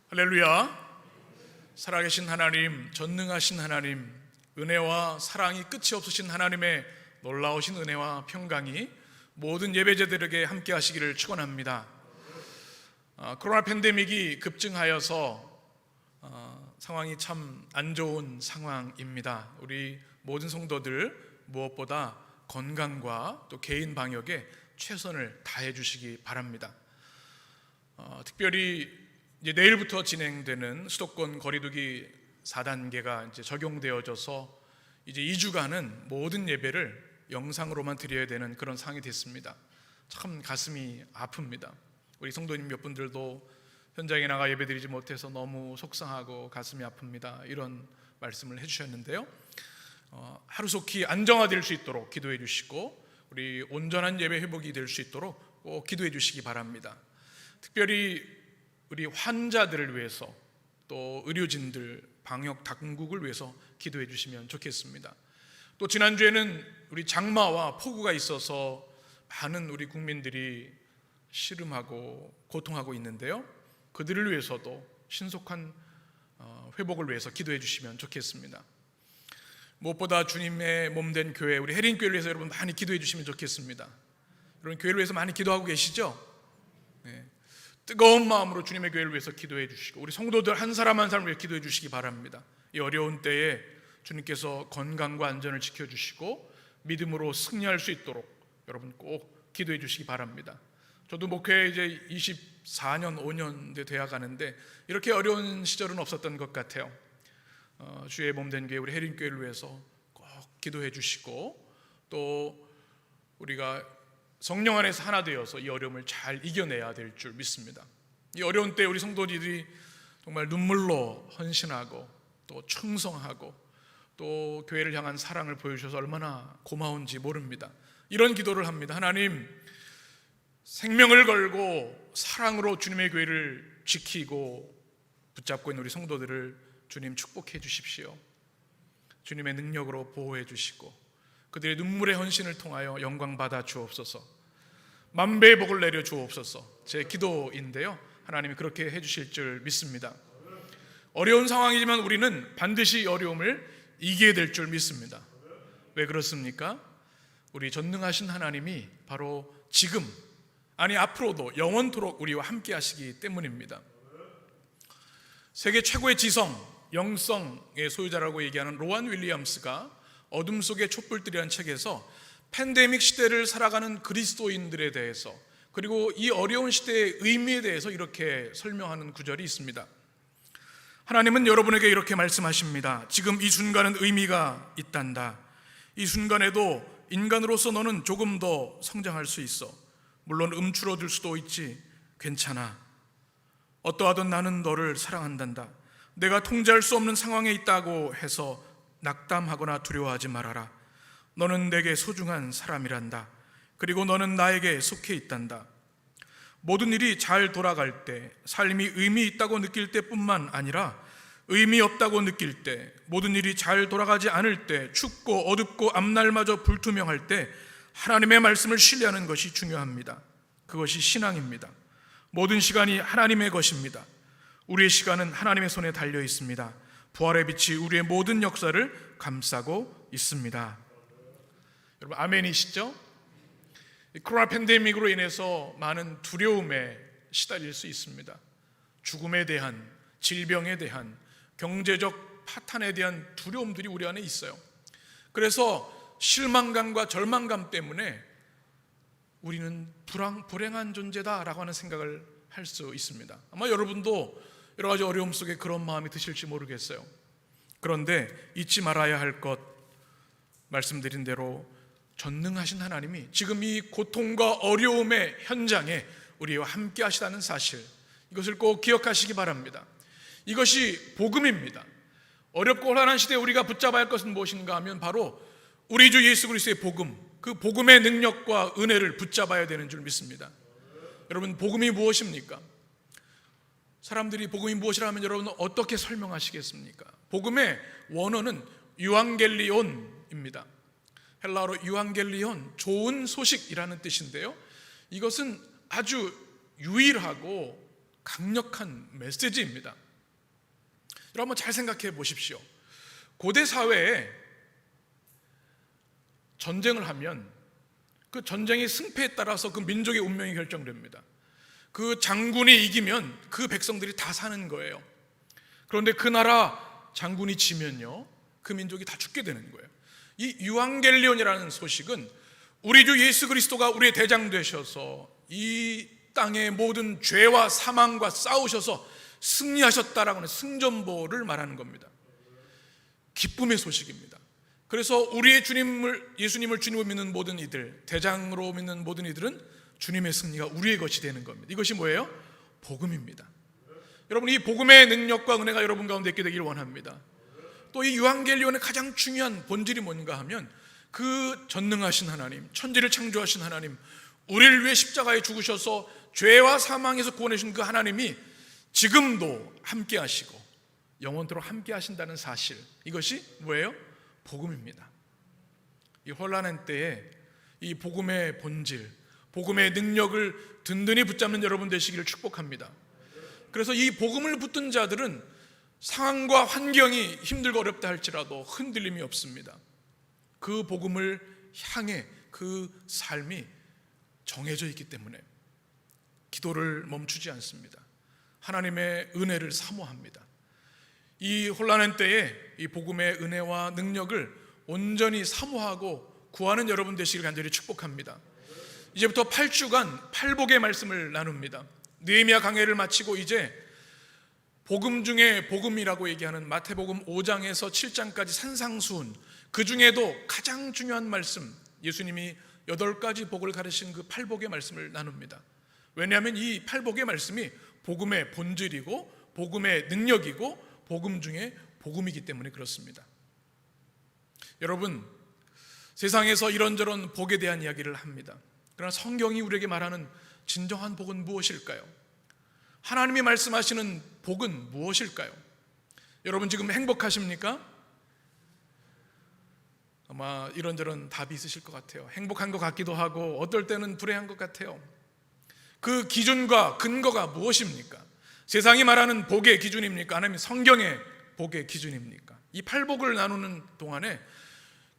할렐루야. 살아계신 하나님, 전능하신 하나님, 은혜와 사랑이 끝이 없으신 하나님의 놀라우신 은혜와 평강이 모든 예배자들에게 함께 하시기를 축원합니다. 코로나 팬데믹이 급증하여서 상황이 참 안 좋은 상황입니다. 우리 모든 성도들 무엇보다 건강과 또 개인 방역에 최선을 다해 주시기 바랍니다. 특별히 이제 내일부터 진행되는 수도권 거리두기 4단계가 이제 적용되어져서 이제 2주간은 모든 예배를 영상으로만 드려야 되는 그런 상황이 됐습니다. 참 가슴이 아픕니다. 우리 성도님 몇 분들도 현장에 나가 예배드리지 못해서 너무 속상하고 가슴이 아픕니다, 이런 말씀을 해주셨는데요. 하루속히 안정화될 수 있도록 기도해 주시고 우리 온전한 예배 회복이 될 수 있도록 꼭 기도해 주시기 바랍니다. 특별히 우리 환자들을 위해서 또 의료진들, 방역 당국을 위해서 기도해 주시면 좋겠습니다. 또 지난주에는 우리 장마와 폭우가 있어서 많은 우리 국민들이 시름하고 고통하고 있는데요, 그들을 위해서도 신속한 회복을 위해서 기도해 주시면 좋겠습니다. 무엇보다 주님의 몸된 교회, 우리 해린교회를 위해서 여러분 많이 기도해 주시면 좋겠습니다. 여러분 교회를 위해서 많이 기도하고 계시죠? 네. 뜨거운 마음으로 주님의 교회를 위해서 기도해 주시고 우리 성도들 한 사람 한 사람을 위해 기도해 주시기 바랍니다. 이 어려운 때에 주님께서 건강과 안전을 지켜주시고 믿음으로 승리할 수 있도록 여러분 꼭 기도해 주시기 바랍니다. 저도 목회에 이제 24년, 5년 돼야 가는데 이렇게 어려운 시절은 없었던 것 같아요. 주의 몸된 교회, 우리 해린교회를 위해서 꼭 기도해 주시고 또 우리가 성령 안에서 하나 되어서 이 어려움을 잘 이겨내야 될 줄 믿습니다. 이 어려운 때 우리 성도들이 정말 눈물로 헌신하고 또 충성하고 또 교회를 향한 사랑을 보여주셔서 얼마나 고마운지 모릅니다. 이런 기도를 합니다. 하나님, 생명을 걸고 사랑으로 주님의 교회를 지키고 붙잡고 있는 우리 성도들을 주님 축복해 주십시오. 주님의 능력으로 보호해 주시고 그들의 눈물의 헌신을 통하여 영광 받아 주옵소서. 만배의 복을 내려 주옵소서. 제 기도인데요, 하나님이 그렇게 해주실 줄 믿습니다. 어려운 상황이지만 우리는 반드시 이 어려움을 이기게 될 줄 믿습니다. 왜 그렇습니까? 우리 전능하신 하나님이 바로 지금, 아니 앞으로도 영원토록 우리와 함께 하시기 때문입니다. 세계 최고의 지성, 영성의 소유자라고 얘기하는 로안 윌리엄스가 어둠 속의 촛불들이라는 책에서 팬데믹 시대를 살아가는 그리스도인들에 대해서, 그리고 이 어려운 시대의 의미에 대해서 이렇게 설명하는 구절이 있습니다. 하나님은 여러분에게 이렇게 말씀하십니다. 지금 이 순간은 의미가 있단다. 이 순간에도 인간으로서 너는 조금 더 성장할 수 있어. 물론 움츠러들 수도 있지. 괜찮아. 어떠하든 나는 너를 사랑한단다. 내가 통제할 수 없는 상황에 있다고 해서 낙담하거나 두려워하지 말아라. 너는 내게 소중한 사람이란다. 그리고 너는 나에게 속해 있단다. 모든 일이 잘 돌아갈 때, 삶이 의미 있다고 느낄 때뿐만 아니라 의미 없다고 느낄 때, 모든 일이 잘 돌아가지 않을 때, 춥고 어둡고 앞날마저 불투명할 때 하나님의 말씀을 신뢰하는 것이 중요합니다. 그것이 신앙입니다. 모든 시간이 하나님의 것입니다. 우리의 시간은 하나님의 손에 달려 있습니다. 부활의 빛이 우리의 모든 역사를 감싸고 있습니다. 여러분 아멘이시죠? 코로나 팬데믹으로 인해서 많은 두려움에 시달릴 수 있습니다. 죽음에 대한, 질병에 대한, 경제적 파탄에 대한 두려움들이 우리 안에 있어요. 그래서 실망감과 절망감 때문에 우리는 불행한 존재다라고 하는 생각을 할 수 있습니다. 아마 여러분도 여러 가지 어려움 속에 그런 마음이 드실지 모르겠어요. 그런데 잊지 말아야 할 것, 말씀드린 대로 전능하신 하나님이 지금 이 고통과 어려움의 현장에 우리와 함께 하시다는 사실, 이것을 꼭 기억하시기 바랍니다. 이것이 복음입니다. 어렵고 혼란한 시대에 우리가 붙잡아야 할 것은 무엇인가 하면 바로 우리 주 예수 그리스도의 복음, 그 복음의 능력과 은혜를 붙잡아야 되는 줄 믿습니다. 여러분, 복음이 무엇입니까? 사람들이 복음이 무엇이라 하면 여러분은 어떻게 설명하시겠습니까? 복음의 원어는 유앙겔리온입니다. 헬라어로 유앙겔리온, 좋은 소식이라는 뜻인데요, 이것은 아주 유일하고 강력한 메시지입니다. 여러분 한번 잘 생각해 보십시오. 고대 사회에 전쟁을 하면 그 전쟁의 승패에 따라서 그 민족의 운명이 결정됩니다. 그 장군이 이기면 그 백성들이 다 사는 거예요. 그런데 그 나라 장군이 지면요, 그 민족이 다 죽게 되는 거예요. 이 유앙겔리온이라는 소식은 우리 주 예수 그리스도가 우리의 대장 되셔서 이 땅의 모든 죄와 사망과 싸우셔서 승리하셨다라고 하는 승전보를 말하는 겁니다. 기쁨의 소식입니다. 그래서 우리의 예수님을 주님으로 믿는 모든 이들, 대장으로 믿는 모든 이들은 주님의 승리가 우리의 것이 되는 겁니다. 이것이 뭐예요? 복음입니다. 여러분, 이 복음의 능력과 은혜가 여러분 가운데 있게 되기를 원합니다. 또 이 유앙겔리온의 가장 중요한 본질이 뭔가 하면 그 전능하신 하나님, 천지를 창조하신 하나님, 우리를 위해 십자가에 죽으셔서 죄와 사망에서 구원해 주신 그 하나님이 지금도 함께 하시고 영원토록 함께 하신다는 사실, 이것이 뭐예요? 복음입니다. 이 혼란한 때에 이 복음의 본질, 복음의 능력을 든든히 붙잡는 여러분 되시기를 축복합니다. 그래서 이 복음을 붙든 자들은 상황과 환경이 힘들고 어렵다 할지라도 흔들림이 없습니다. 그 복음을 향해 그 삶이 정해져 있기 때문에 기도를 멈추지 않습니다. 하나님의 은혜를 사모합니다. 이 혼란한 때에 이 복음의 은혜와 능력을 온전히 사모하고 구하는 여러분 되시길 간절히 축복합니다. 이제부터 8주간 팔복의 말씀을 나눕니다. 느헤미야 강해를 마치고 이제 복음 중에 복음이라고 얘기하는 마태복음 5장에서 7장까지 산상수훈, 그 중에도 가장 중요한 말씀, 예수님이 8가지 복을 가르친 그 팔복의 말씀을 나눕니다. 왜냐하면 이 팔복의 말씀이 복음의 본질이고 복음의 능력이고 복음 중에 복음이기 때문에 그렇습니다. 여러분, 세상에서 이런저런 복에 대한 이야기를 합니다. 그러나 성경이 우리에게 말하는 진정한 복은 무엇일까요? 하나님이 말씀하시는 복은 무엇일까요? 여러분 지금 행복하십니까? 아마 이런저런 답이 있으실 것 같아요. 행복한 것 같기도 하고 어떨 때는 불행한 것 같아요. 그 기준과 근거가 무엇입니까? 세상이 말하는 복의 기준입니까? 아니면 성경의 복의 기준입니까? 이 팔복을 나누는 동안에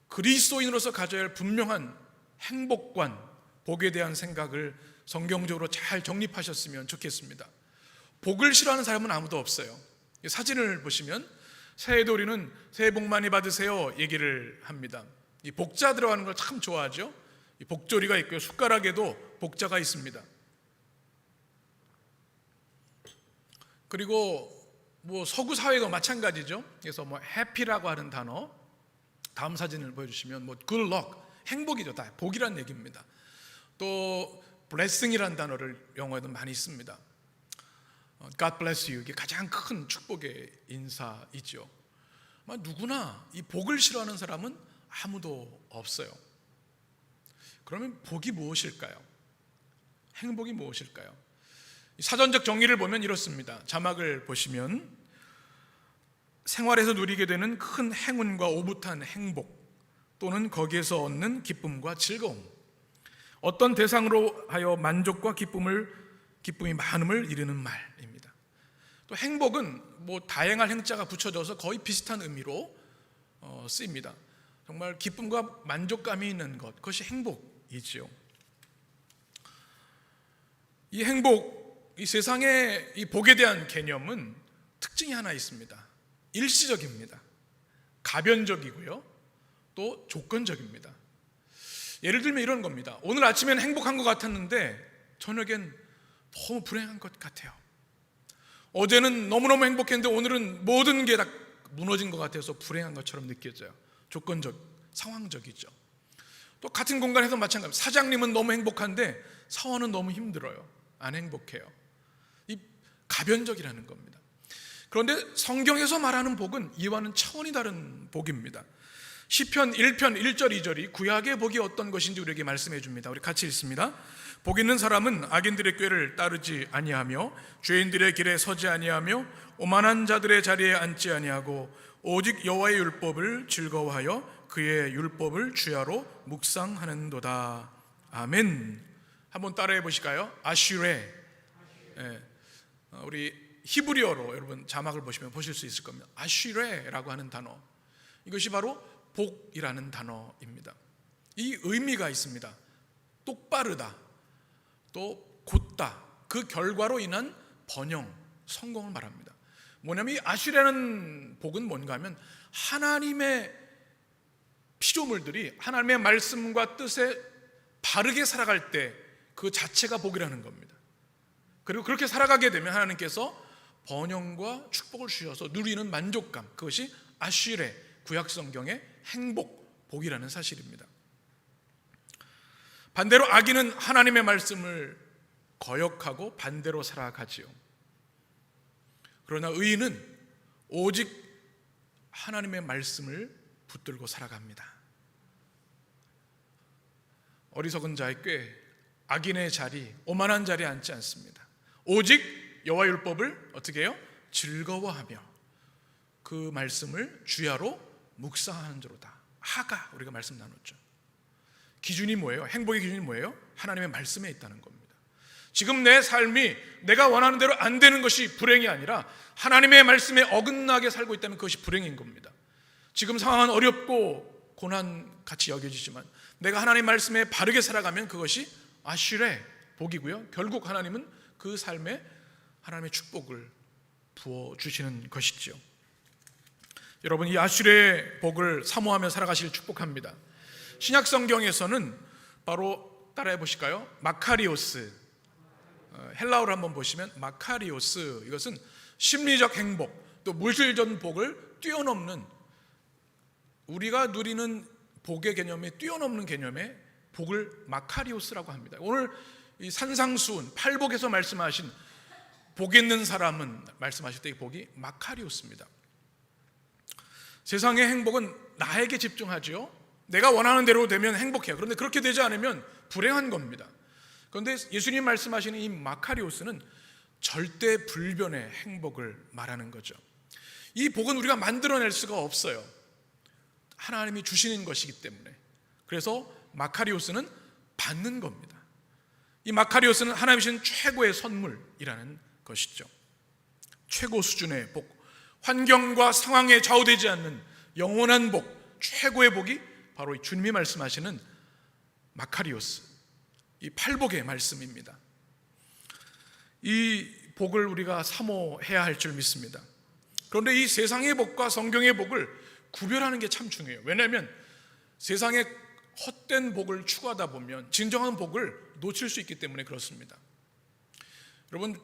그리스도인으로서 가져야 할 분명한 행복관, 복에 대한 생각을 성경적으로 잘 정립하셨으면 좋겠습니다. 복을 싫어하는 사람은 아무도 없어요. 사진을 보시면 새해도 우리는 새해 복 많이 받으세요 얘기를 합니다. 이 복자 들어가는 걸 참 좋아하죠. 이 복조리가 있고요, 숟가락에도 복자가 있습니다. 그리고 서구 사회도 마찬가지죠. 그래서 해피라고 하는 단어, 다음 사진을 보여주시면 good luck, 행복이죠. 다 복이란 얘기입니다. 또 blessing이라는 단어를 영어에도 많이 씁니다. God bless you, 이게 가장 큰 축복의 인사이죠. 누구나 이 복을 싫어하는 사람은 아무도 없어요. 그러면 복이 무엇일까요? 행복이 무엇일까요? 사전적 정의를 보면 이렇습니다. 자막을 보시면 생활에서 누리게 되는 큰 행운과 오붓한 행복, 또는 거기에서 얻는 기쁨과 즐거움, 어떤 대상으로 하여 만족과 기쁨이 많음을 이르는 말입니다. 또 행복은 다양한 행자가 붙여져서 거의 비슷한 의미로 쓰입니다. 정말 기쁨과 만족감이 있는 것, 그것이 행복이지요. 이 행복, 이 세상의 이 복에 대한 개념은 특징이 하나 있습니다. 일시적입니다. 가변적이고요, 또 조건적입니다. 예를 들면 이런 겁니다. 오늘 아침엔 행복한 것 같았는데 저녁엔 너무 불행한 것 같아요. 어제는 너무너무 행복했는데 오늘은 모든 게 다 무너진 것 같아서 불행한 것처럼 느껴져요. 조건적, 상황적이죠. 또 같은 공간에서 마찬가지입니다. 사장님은 너무 행복한데 사원은 너무 힘들어요. 안 행복해요. 이 가변적이라는 겁니다. 그런데 성경에서 말하는 복은 이와는 차원이 다른 복입니다. 시편 1편 1절 2절이 구약의 복이 어떤 것인지 우리에게 말씀해 줍니다. 우리 같이 읽습니다. 복 있는 사람은 악인들의 꾀를 따르지 아니하며 죄인들의 길에 서지 아니하며 오만한 자들의 자리에 앉지 아니하고 오직 여호와의 율법을 즐거워하여 그의 율법을 주야로 묵상하는도다. 아멘. 한번 따라해 보실까요? 아슈레. 우리 히브리어로 여러분 자막을 보시면 보실 수 있을 겁니다. 아쉬레라고 하는 단어, 이것이 바로 복이라는 단어입니다. 이 의미가 있습니다. 똑바르다, 또 곧다, 그 결과로 인한 번영, 성공을 말합니다. 뭐냐면 이 아쉬라는 복은 뭔가 하면 하나님의 피조물들이 하나님의 말씀과 뜻에 바르게 살아갈 때 그 자체가 복이라는 겁니다. 그리고 그렇게 살아가게 되면 하나님께서 번영과 축복을 주셔서 누리는 만족감, 그것이 아쉬레, 구약 성경의 행복, 복이라는 사실입니다. 반대로 악인은 하나님의 말씀을 거역하고 반대로 살아가지요. 그러나 의인은 오직 하나님의 말씀을 붙들고 살아갑니다. 어리석은 자의 꾀, 악인의 자리, 오만한 자리에 앉지 않습니다. 오직 여호와 율법을 어떻게 해요? 즐거워하며 그 말씀을 주야로 묵상하는 자로다. 하가 우리가 말씀 나눴죠. 기준이 뭐예요? 행복의 기준이 뭐예요? 하나님의 말씀에 있다는 겁니다. 지금 내 삶이 내가 원하는 대로 안 되는 것이 불행이 아니라 하나님의 말씀에 어긋나게 살고 있다면 그것이 불행인 겁니다. 지금 상황은 어렵고 고난같이 여겨지지만 내가 하나님의 말씀에 바르게 살아가면 그것이 아쉬레, 복이고요. 결국 하나님은 그 삶에 하나님의 축복을 부어주시는 것이죠. 여러분, 이 아쉬레의 복을 사모하며 살아가시길 축복합니다. 신약 성경에서는 바로 따라해 보실까요? 마카리오스, 헬라어를 한번 보시면 마카리오스, 이것은 심리적 행복, 또 물질적 복을 뛰어넘는, 우리가 누리는 복의 개념에 뛰어넘는 개념의 복을 마카리오스라고 합니다. 오늘 이 산상수훈 팔복에서 말씀하신 복 있는 사람은 말씀하실 때 이 복이 마카리오스입니다. 세상의 행복은 나에게 집중하지요. 내가 원하는 대로 되면 행복해요. 그런데 그렇게 되지 않으면 불행한 겁니다. 그런데 예수님 말씀하시는 이 마카리오스는 절대 불변의 행복을 말하는 거죠. 이 복은 우리가 만들어낼 수가 없어요. 하나님이 주시는 것이기 때문에. 그래서 마카리오스는 받는 겁니다. 이 마카리오스는 하나님이 주신 최고의 선물이라는 것이죠. 최고 수준의 복, 환경과 상황에 좌우되지 않는 영원한 복, 최고의 복이 바로 이 주님이 말씀하시는 마카리오스, 이 팔복의 말씀입니다. 이 복을 우리가 사모해야 할 줄 믿습니다. 그런데 이 세상의 복과 성경의 복을 구별하는 게 참 중요해요. 왜냐하면 세상의 헛된 복을 추구하다 보면 진정한 복을 놓칠 수 있기 때문에 그렇습니다. 여러분,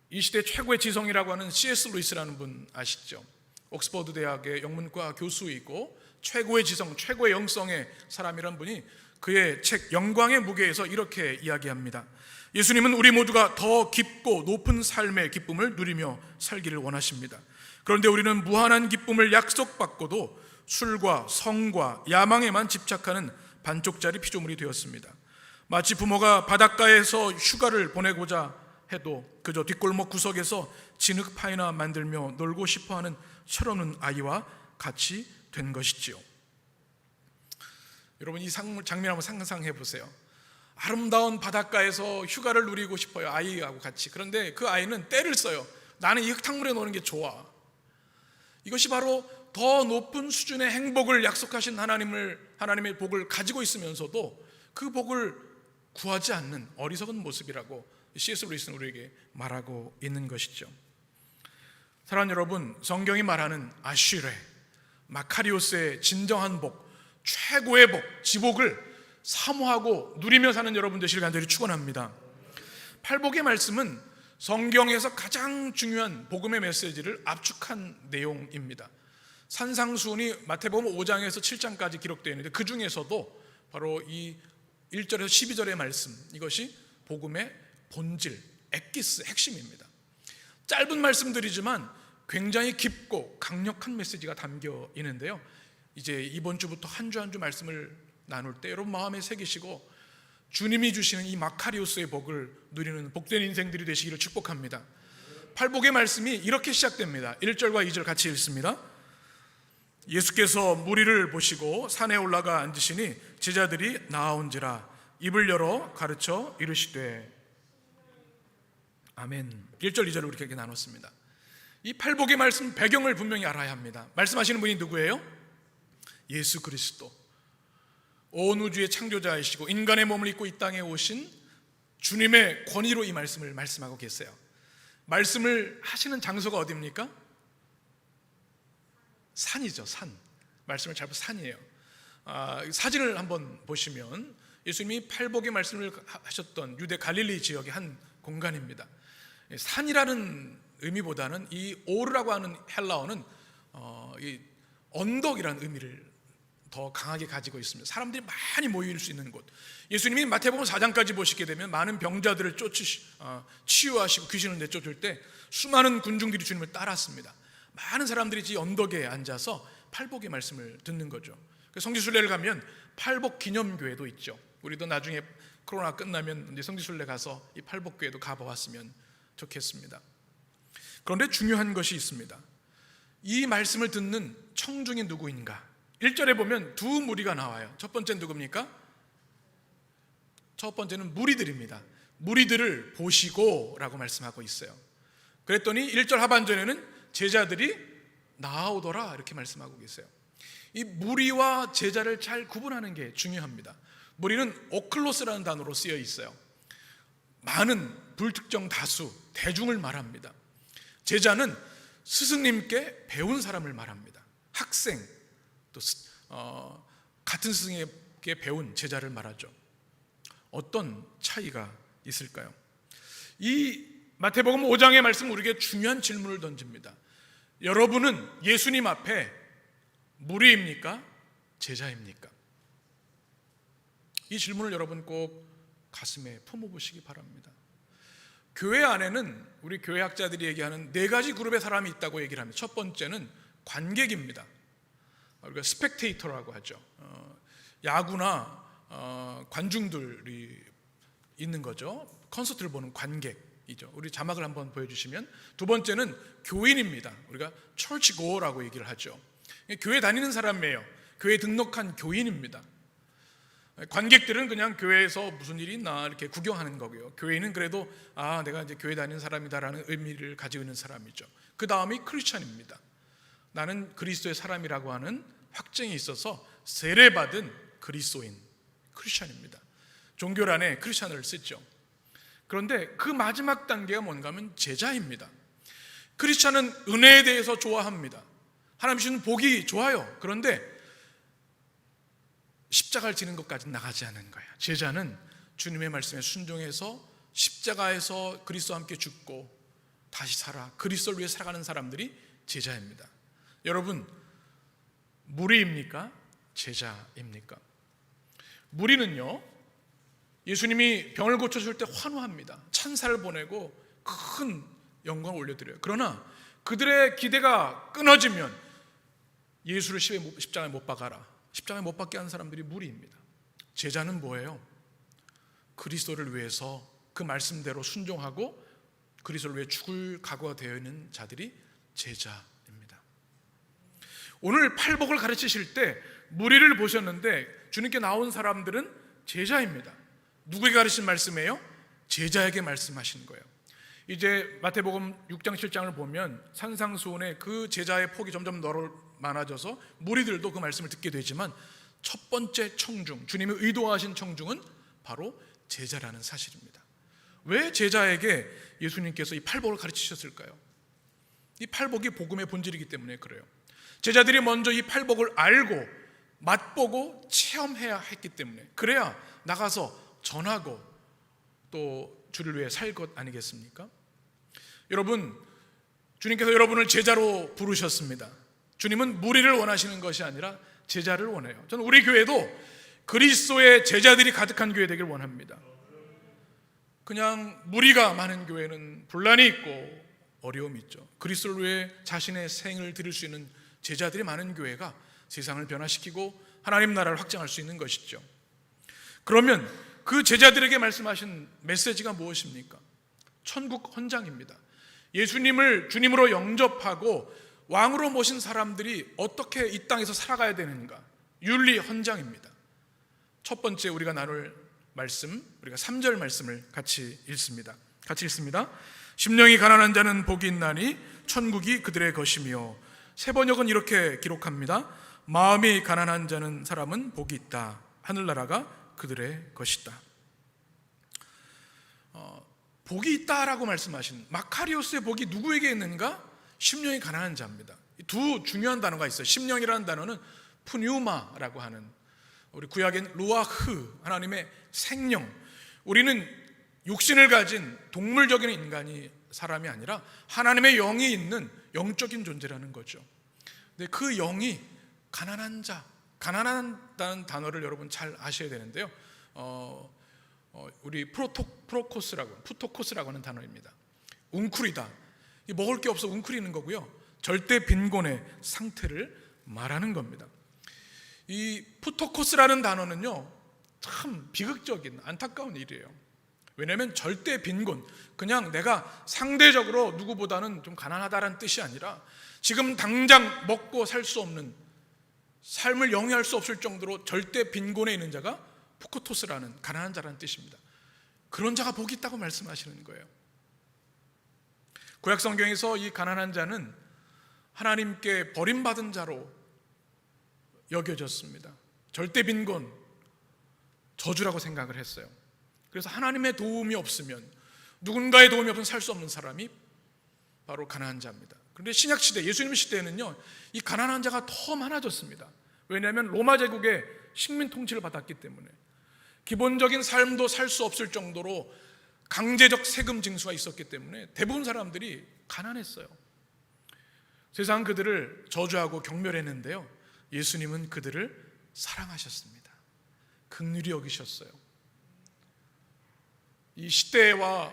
이 시대 최고의 지성이라고 하는 C.S. 루이스라는 분 아시죠? 옥스퍼드 대학의 영문과 교수이고 최고의 지성, 최고의 영성의 사람이란 분이 그의 책 영광의 무게에서 이렇게 이야기합니다. 예수님은 우리 모두가 더 깊고 높은 삶의 기쁨을 누리며 살기를 원하십니다. 그런데 우리는 무한한 기쁨을 약속받고도 술과 성과 야망에만 집착하는 반쪽짜리 피조물이 되었습니다. 마치 부모가 바닷가에서 휴가를 보내고자 해도 그저 뒷골목 구석에서 진흙 파이나 만들며 놀고 싶어하는 철없는 아이와 같이 된 것이지요. 여러분, 이 장면 한번 상상해 보세요. 아름다운 바닷가에서 휴가를 누리고 싶어요, 아이하고 같이. 그런데 그 아이는 떼를 써요. 나는 이 흙탕물에 노는 게 좋아. 이것이 바로 더 높은 수준의 행복을 약속하신 하나님의 복을 가지고 있으면서도 그 복을 구하지 않는 어리석은 모습이라고 C.S. 루이스는 우리에게 말하고 있는 것이죠. 사랑하는 여러분, 성경이 말하는 아쉬레, 마카리오스의 진정한 복, 최고의 복, 지복을 사모하고 누리며 사는 여러분 되시길 간절히 축원합니다. 팔복의 말씀은 성경에서 가장 중요한 복음의 메시지를 압축한 내용입니다. 산상수훈이 마태복음 5장에서 7장까지 기록되어 있는데 그 중에서도 바로 이 1절에서 12절의 말씀, 이것이 복음의 본질, 엑기스, 핵심입니다. 짧은 말씀들이지만 굉장히 깊고 강력한 메시지가 담겨 있는데요. 이제 이번 주부터 한 주 한 주 말씀을 나눌 때 여러분 마음에 새기시고 주님이 주시는 이 마카리오스의 복을 누리는 복된 인생들이 되시기를 축복합니다. 팔복의 말씀이 이렇게 시작됩니다. 1절과 2절 같이 읽습니다. 예수께서 무리를 보시고 산에 올라가 앉으시니 제자들이 나아온지라 입을 열어 가르쳐 이르시되. 아멘. 1절 2절을 우리 이렇게 나눴습니다. 이 팔복의 말씀 배경을 분명히 알아야 합니다. 말씀하시는 분이 누구예요? 예수 그리스도, 온 우주의 창조자이시고 인간의 몸을 입고 이 땅에 오신 주님의 권위로 이 말씀을 말씀하고 계세요. 말씀을 하시는 장소가 어디입니까? 산이죠. 산. 말씀을 잘 보면 산이에요. 사진을 한번 보시면 예수님이 팔복의 말씀을 하셨던 유대 갈릴리 지역의 한 공간입니다. 산이라는 의미보다는 이 오르라고 하는 헬라어는 이 언덕이라는 의미를 더 강하게 가지고 있습니다. 사람들이 많이 모일 수 있는 곳. 예수님이 마태복음 4장까지 보시게 되면 많은 병자들을 치유하시고 귀신을 내쫓을 때 수많은 군중들이 주님을 따랐습니다. 많은 사람들이 이 언덕에 앉아서 팔복의 말씀을 듣는 거죠. 성지순례를 가면 팔복 기념교회도 있죠. 우리도 나중에 코로나 끝나면 이제 성지순례 가서 이 팔복교회도 가보았으면 좋겠습니다. 그런데 중요한 것이 있습니다. 이 말씀을 듣는 청중이 누구인가? 1절에 보면 두 무리가 나와요. 첫 번째는 누굽니까? 첫 번째는 무리들입니다. 무리들을 보시고 라고 말씀하고 있어요. 그랬더니 1절 하반절에는 제자들이 나아오더라 이렇게 말씀하고 계세요. 이 무리와 제자를 잘 구분하는 게 중요합니다. 무리는 오클로스라는 단어로 쓰여 있어요. 많은 불특정 다수, 대중을 말합니다. 제자는 스승님께 배운 사람을 말합니다. 학생, 또 같은 스승에게 배운 제자를 말하죠. 어떤 차이가 있을까요? 이 마태복음 5장의 말씀 우리에게 중요한 질문을 던집니다. 여러분은 예수님 앞에 무리입니까? 제자입니까? 이 질문을 여러분 꼭 가슴에 품어보시기 바랍니다. 교회 안에는 우리 교회학자들이 얘기하는 4가지 그룹의 사람이 있다고 얘기를 합니다. 첫 번째는 관객입니다. 우리가 스펙테이터라고 하죠. 야구나 관중들이 있는 거죠. 콘서트를 보는 관객이죠. 우리 자막을 한번 보여주시면, 두 번째는 교인입니다. 우리가 철치고라고 얘기를 하죠. 교회 다니는 사람이에요. 교회 등록한 교인입니다. 관객들은 그냥 교회에서 무슨 일이 있나 이렇게 구경하는 거고요. 교인은 그래도 내가 이제 교회 다니는 사람이다라는 의미를 가지고 있는 사람이죠. 그 다음이 크리스찬입니다. 나는 그리스도의 사람이라고 하는 확증이 있어서 세례받은 그리스도인, 크리스찬입니다. 종교란에 크리스찬을 쓰죠. 그런데 그 마지막 단계가 뭔가 하면 제자입니다. 크리스찬은 은혜에 대해서 좋아합니다. 하나님 주시는 복이 좋아요. 그런데 십자가를 지는 것까지 나가지 않은 거예요. 제자는 주님의 말씀에 순종해서 십자가에서 그리스도와 함께 죽고 다시 살아 그리스도를 위해 살아가는 사람들이 제자입니다. 여러분, 무리입니까? 제자입니까? 무리는요, 예수님이 병을 고쳐줄 때 환호합니다. 천사를 보내고 큰 영광을 올려드려요. 그러나 그들의 기대가 끊어지면 예수를 십자가에 못 박아라, 십자가에 못 박게 하는 사람들이 무리입니다. 제자는 뭐예요? 그리스도를 위해서 그 말씀대로 순종하고 그리스도를 위해 죽을 각오가 되어 있는 자들이 제자입니다. 오늘 팔복을 가르치실 때 무리를 보셨는데 주님께 나온 사람들은 제자입니다. 누구에게 가르친 말씀이에요? 제자에게 말씀하신 거예요. 이제 마태복음 6장 7장을 보면 산상수훈에 그 제자의 폭이 점점 많아져서 무리들도 그 말씀을 듣게 되지만 첫 번째 청중, 주님이 의도하신 청중은 바로 제자라는 사실입니다. 왜 제자에게 예수님께서 이 팔복을 가르치셨을까요? 이 팔복이 복음의 본질이기 때문에 그래요. 제자들이 먼저 이 팔복을 알고 맛보고 체험해야 했기 때문에, 그래야 나가서 전하고 또 주를 위해 살 것 아니겠습니까? 여러분, 주님께서 여러분을 제자로 부르셨습니다. 주님은 무리를 원하시는 것이 아니라 제자를 원해요. 저는 우리 교회도 그리스도의 제자들이 가득한 교회 되길 원합니다. 그냥 무리가 많은 교회는 분란이 있고 어려움이 있죠. 그리스도를 위해 자신의 생을 드릴 수 있는 제자들이 많은 교회가 세상을 변화시키고 하나님 나라를 확장할 수 있는 것이죠. 그러면 그 제자들에게 말씀하신 메시지가 무엇입니까? 천국 헌장입니다. 예수님을 주님으로 영접하고 왕으로 모신 사람들이 어떻게 이 땅에서 살아가야 되는가, 윤리 헌장입니다. 첫 번째 우리가 나눌 말씀, 우리가 3절 말씀을 같이 읽습니다. 심령이 가난한 자는 복이 있나니 천국이 그들의 것이며, 세 번역은 이렇게 기록합니다. 마음이 가난한 자는 사람은 복이 있다. 하늘나라가 그들의 것이다. 복이 있다라고 말씀하신 마카리오스의 복이 누구에게 있는가? 심령이 가난한 자입니다. 두 중요한 단어가 있어요. 심령이라는 단어는 푸뉴마라고 하는, 우리 구약엔 루아흐, 하나님의 생령. 우리는 육신을 가진 동물적인 인간이 사람이 아니라 하나님의 영이 있는 영적인 존재라는 거죠. 근데 그 영이 가난한 자, 가난하다는 단어를 여러분 잘 아셔야 되는데요. 우리 푸토코스라고 하는 단어입니다. 웅크리다, 먹을 게 없어 웅크리는 거고요. 절대 빈곤의 상태를 말하는 겁니다. 이 푸토코스라는 단어는요, 참 비극적인 안타까운 일이에요. 왜냐하면 절대 빈곤, 그냥 내가 상대적으로 누구보다는 좀 가난하다라는 뜻이 아니라 지금 당장 먹고 살 수 없는, 삶을 영위할 수 없을 정도로 절대 빈곤에 있는 자가 푸코토스라는 가난한 자라는 뜻입니다. 그런 자가 복이 있다고 말씀하시는 거예요. 구약 성경에서 이 가난한 자는 하나님께 버림받은 자로 여겨졌습니다. 절대 빈곤, 저주라고 생각을 했어요. 그래서 하나님의 도움이 없으면, 누군가의 도움이 없으면 살 수 없는 사람이 바로 가난한 자입니다. 그런데 신약 시대, 예수님 시대에는요, 이 가난한 자가 더 많아졌습니다. 왜냐하면 로마 제국의 식민 통치를 받았기 때문에 기본적인 삶도 살 수 없을 정도로 강제적 세금 징수가 있었기 때문에 대부분 사람들이 가난했어요. 세상은 그들을 저주하고 경멸했는데요, 예수님은 그들을 사랑하셨습니다. 긍휼히 여기셨어요. 이 시대와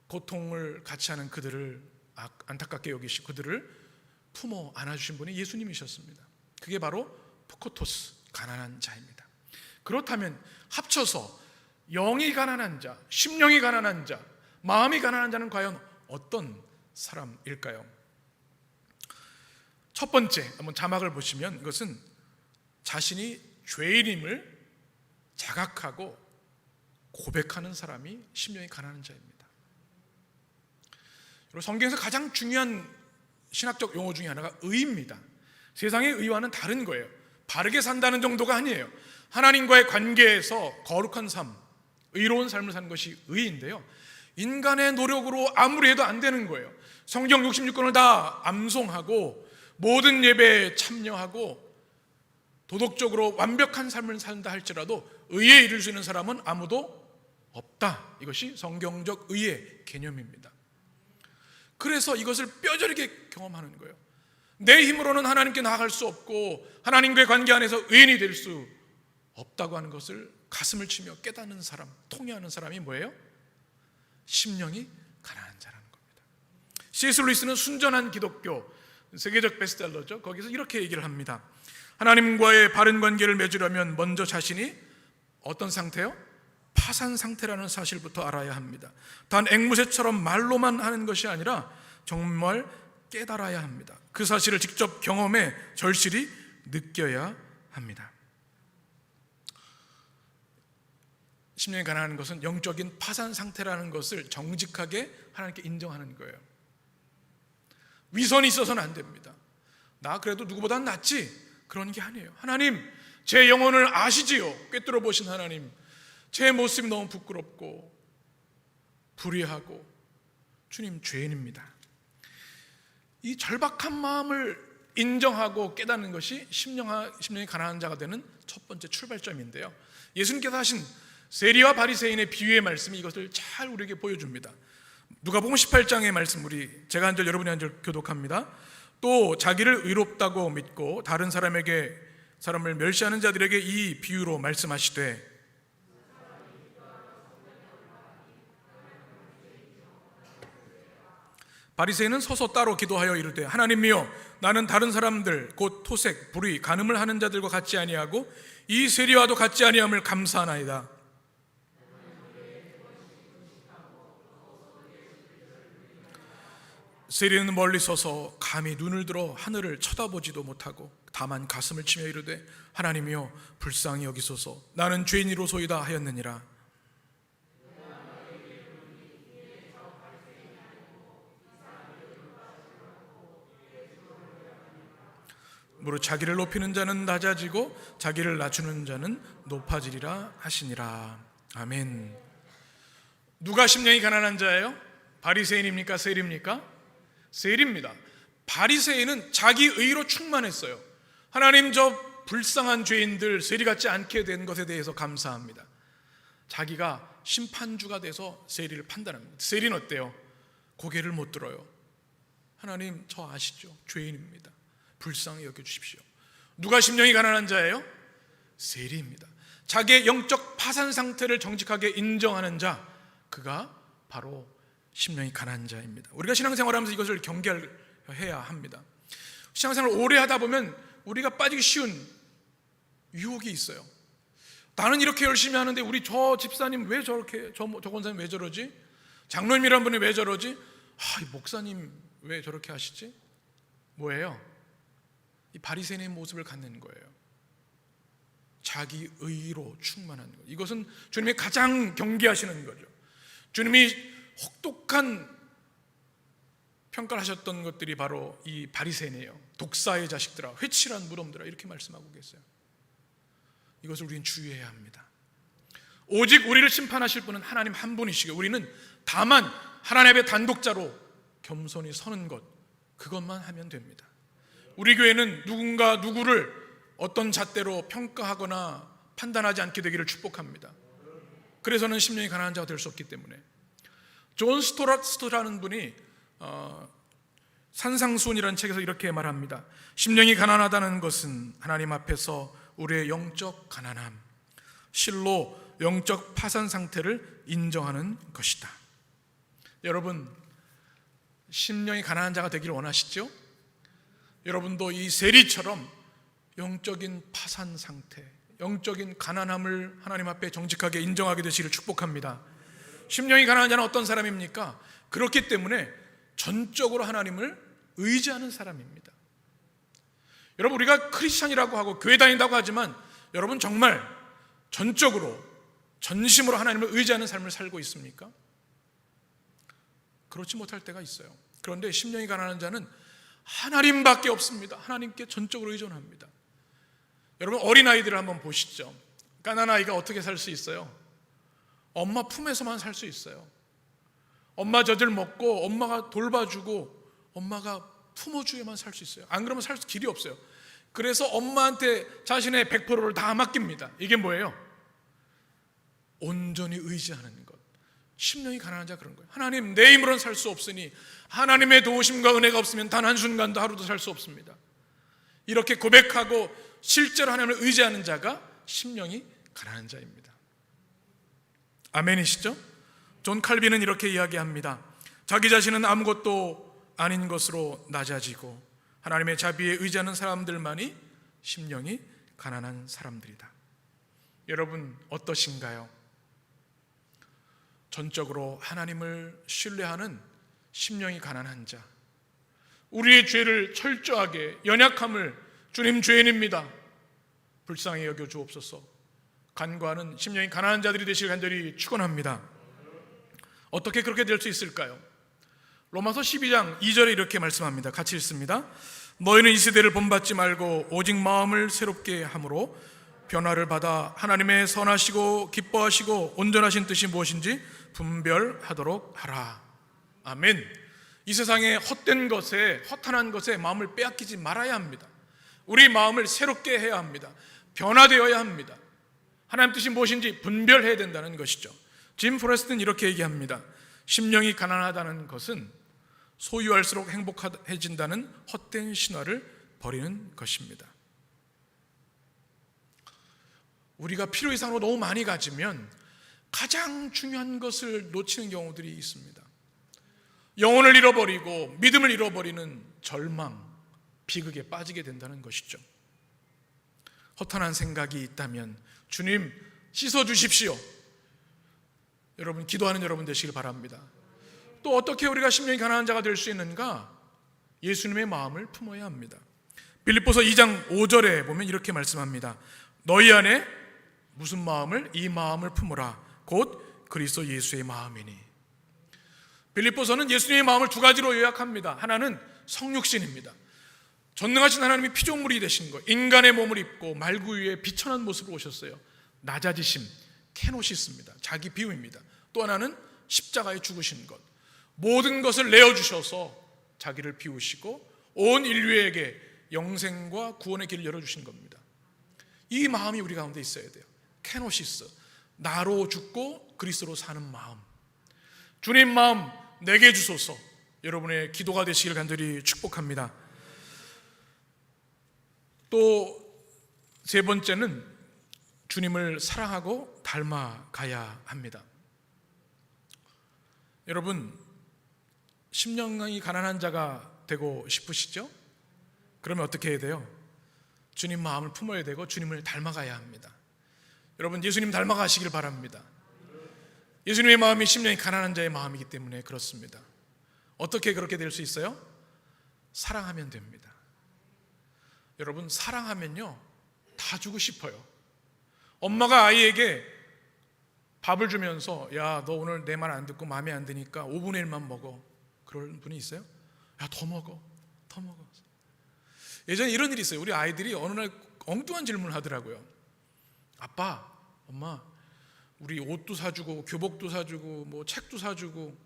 고통을 같이 하는 그들을 안타깝게 여기시고 그들을 품어 안아주신 분이 예수님이셨습니다. 그게 바로 푸코토스, 가난한 자입니다. 그렇다면 합쳐서 영이 가난한 자, 심령이 가난한 자, 마음이 가난한 자는 과연 어떤 사람일까요? 첫 번째, 한번 자막을 보시면 이것은 자신이 죄인임을 자각하고 고백하는 사람이 심령이 가난한 자입니다. 성경에서 가장 중요한 신학적 용어 중에 하나가 의입니다. 세상의 의와는 다른 거예요. 바르게 산다는 정도가 아니에요. 하나님과의 관계에서 거룩한 삶, 의로운 삶을 사는 것이 의인데요, 인간의 노력으로 아무리 해도 안 되는 거예요. 성경 66권을 다 암송하고 모든 예배에 참여하고 도덕적으로 완벽한 삶을 산다 할지라도 의에 이를 수 있는 사람은 아무도 없다. 이것이 성경적 의의 개념입니다. 그래서 이것을 뼈저리게 경험하는 거예요. 내 힘으로는 하나님께 나아갈 수 없고 하나님과의 관계 안에서 의인이 될 수 없다고 하는 것을 가슴을 치며 깨닫는 사람, 통회하는 사람이 뭐예요? 심령이 가난한 자라는 겁니다. C.S. 루이스는 순전한 기독교, 세계적 베스트셀러죠. 거기서 이렇게 얘기를 합니다. 하나님과의 바른 관계를 맺으려면 먼저 자신이 어떤 상태요? 파산 상태라는 사실부터 알아야 합니다. 단 앵무새처럼 말로만 하는 것이 아니라 정말 깨달아야 합니다. 그 사실을 직접 경험해 절실히 느껴야 합니다. 심령이 가난한 것은 영적인 파산 상태라는 것을 정직하게 하나님께 인정하는 거예요. 위선이 있어서는 안 됩니다. 나 그래도 누구보다는 낫지, 그런 게 아니에요. 하나님, 제 영혼을 아시지요. 꿰뚫어 보신 하나님, 제 모습이 너무 부끄럽고 불의하고 주님, 죄인입니다. 이 절박한 마음을 인정하고 깨닫는 것이 심령이 가난한 자가 되는 첫 번째 출발점인데요, 예수님께서 하신 세리와 바리새인의 비유의 말씀이 이것을 잘 우리에게 보여줍니다. 누가복음 18장의 말씀, 제가 한 절 여러분이 한 절 교독합니다. 또 자기를 의롭다고 믿고 다른 사람을 멸시하는 자들에게 이 비유로 말씀하시되, 바리새인은 서서 따로 기도하여 이르되, 하나님이여, 나는 다른 사람들 곧 토색, 불의, 간음을 하는 자들과 같지 아니하고 이 세리와도 같지 아니함을 감사하나이다. 세리는 멀리 서서 감히 눈을 들어 하늘을 쳐다보지도 못하고 다만 가슴을 치며 이르되, 하나님이여, 불쌍히 여기소서, 나는 죄인이로소이다 하였느니라. 무릇 자기를 높이는 자는 낮아지고 자기를 낮추는 자는 높아지리라 하시니라. 아멘. 누가 심령이 가난한 자예요? 바리새인입니까? 세리입니까? 세리입니다. 바리새인은 자기 의로 충만했어요. 하나님, 저 불쌍한 죄인들 세리 같지 않게 된 것에 대해서 감사합니다. 자기가 심판주가 돼서 세리를 판단합니다. 세리는 어때요? 고개를 못 들어요. 하나님, 저 아시죠? 죄인입니다. 불쌍히 여겨주십시오. 누가 심령이 가난한 자예요? 세리입니다. 자기의 영적 파산 상태를 정직하게 인정하는 자, 그가 바로 심령이 가난한 자입니다. 우리가 신앙생활하면서 이것을 경계해야 합니다. 신앙생활을 오래 하다 보면 우리가 빠지기 쉬운 유혹이 있어요. 나는 이렇게 열심히 하는데 우리 저 집사님 왜 저렇게, 저 권사님 왜 저러지? 장로님이란 분이 왜 저러지? 이 목사님 왜 저렇게 하시지? 뭐예요? 이 바리새인의 모습을 갖는 거예요. 자기 의로 충만한 것. 이것은 주님이 가장 경계하시는 거죠. 주님이 혹독한 평가를 하셨던 것들이 바로 이 바리새인이에요. 독사의 자식들아, 회칠한 무덤들아, 이렇게 말씀하고 계세요. 이것을 우리는 주의해야 합니다. 오직 우리를 심판하실 분은 하나님 한 분이시고, 우리는 다만 하나님 앞에 단독자로 겸손히 서는 것, 그것만 하면 됩니다. 우리 교회는 누군가 누구를 어떤 잣대로 평가하거나 판단하지 않게 되기를 축복합니다. 그래서는 심령이 가난한 자가 될 수 없기 때문에. 존 스토라는 분이 산상수훈이라는 책에서 이렇게 말합니다. 심령이 가난하다는 것은 하나님 앞에서 우리의 영적 가난함, 실로 영적 파산 상태를 인정하는 것이다. 여러분, 심령이 가난한 자가 되기를 원하시죠? 여러분도 이 세리처럼 영적인 파산 상태, 영적인 가난함을 하나님 앞에 정직하게 인정하게 되시기를 축복합니다. 심령이 가난한 자는 어떤 사람입니까? 그렇기 때문에 전적으로 하나님을 의지하는 사람입니다. 여러분, 우리가 크리스찬이라고 하고 교회 다닌다고 하지만 여러분 정말 전적으로 전심으로 하나님을 의지하는 삶을 살고 있습니까? 그렇지 못할 때가 있어요. 그런데 심령이 가난한 자는 하나님밖에 없습니다. 하나님께 전적으로 의존합니다. 여러분, 어린아이들을 한번 보시죠. 가난한 아이가 어떻게 살 수 있어요? 엄마 품에서만 살 수 있어요. 엄마 젖을 먹고 엄마가 돌봐주고 엄마가 품어주야만 살 수 있어요. 안 그러면 살 길이 없어요. 그래서 엄마한테 자신의 100%를 다 맡깁니다. 이게 뭐예요? 온전히 의지하는 것. 심령이 가난한 자 그런 거예요. 하나님, 내 힘으로는 살 수 없으니 하나님의 도우심과 은혜가 없으면 단 한순간도 하루도 살 수 없습니다. 이렇게 고백하고 실제로 하나님을 의지하는 자가 심령이 가난한 자입니다. 아멘이시죠? 존 칼빈은 이렇게 이야기합니다. 자기 자신은 아무것도 아닌 것으로 낮아지고 하나님의 자비에 의지하는 사람들만이 심령이 가난한 사람들이다. 여러분, 어떠신가요? 전적으로 하나님을 신뢰하는 심령이 가난한 자, 우리의 죄를 철저하게, 연약함을 주님 죄인입니다, 불쌍히 여겨 주옵소서 간구하는 심령이 가난한 자들이 되시길 간절히 축원합니다. 어떻게 그렇게 될 수 있을까요? 로마서 12장 2절에 이렇게 말씀합니다. 같이 읽습니다. 너희는 이 세대를 본받지 말고 오직 마음을 새롭게 함으로 변화를 받아 하나님의 선하시고 기뻐하시고 온전하신 뜻이 무엇인지 분별하도록 하라. 아멘. 이 세상의 헛된 것에, 허탄한 것에 마음을 빼앗기지 말아야 합니다. 우리 마음을 새롭게 해야 합니다. 변화되어야 합니다. 하나님 뜻이 무엇인지 분별해야 된다는 것이죠. 짐 포레스트는 이렇게 얘기합니다. 심령이 가난하다는 것은 소유할수록 행복해진다는 헛된 신화를 버리는 것입니다. 우리가 필요 이상으로 너무 많이 가지면 가장 중요한 것을 놓치는 경우들이 있습니다. 영혼을 잃어버리고 믿음을 잃어버리는 절망, 비극에 빠지게 된다는 것이죠. 허탄한 생각이 있다면 주님 씻어주십시오. 여러분, 기도하는 여러분 되시길 바랍니다. 또 어떻게 우리가 심령이 가난한 자가 될 수 있는가? 예수님의 마음을 품어야 합니다. 빌립보서 2장 5절에 보면 이렇게 말씀합니다. 너희 안에 무슨 마음을? 이 마음을 품으라. 곧 그리스도 예수의 마음이니. 빌립보서는 예수님의 마음을 두 가지로 요약합니다. 하나는 성육신입니다. 전능하신 하나님이 피조물이 되신 것, 인간의 몸을 입고 말구 위에 비천한 모습으로 오셨어요. 낮아지심, 케노시스입니다. 자기 비유입니다. 또 하나는 십자가에 죽으신 것. 모든 것을 내어주셔서 자기를 비우시고 온 인류에게 영생과 구원의 길을 열어주신 겁니다. 이 마음이 우리 가운데 있어야 돼요. 케노시스, 나로 죽고 그리스도로 사는 마음. 주님 마음 내게 주소서. 여러분의 기도가 되시길 간절히 축복합니다. 또 세 번째는 주님을 사랑하고 닮아가야 합니다. 여러분, 심령이 가난한 자가 되고 싶으시죠? 그러면 어떻게 해야 돼요? 주님 마음을 품어야 되고 주님을 닮아가야 합니다. 여러분, 예수님 닮아가시길 바랍니다. 예수님의 마음이 심령이 가난한 자의 마음이기 때문에 그렇습니다. 어떻게 그렇게 될 수 있어요? 사랑하면 됩니다. 여러분, 사랑하면요 다 주고 싶어요. 엄마가 아이에게 밥을 주면서 야, 너 오늘 내 말 안 듣고 마음에 안 드니까 5분의 1만 먹어. 그런 분이 있어요? 야, 더 먹어. 더 먹어. 예전에 이런 일이 있어요. 우리 아이들이 어느 날 엉뚱한 질문을 하더라고요. 아빠, 엄마, 우리 옷도 사주고 교복도 사주고 뭐 책도 사주고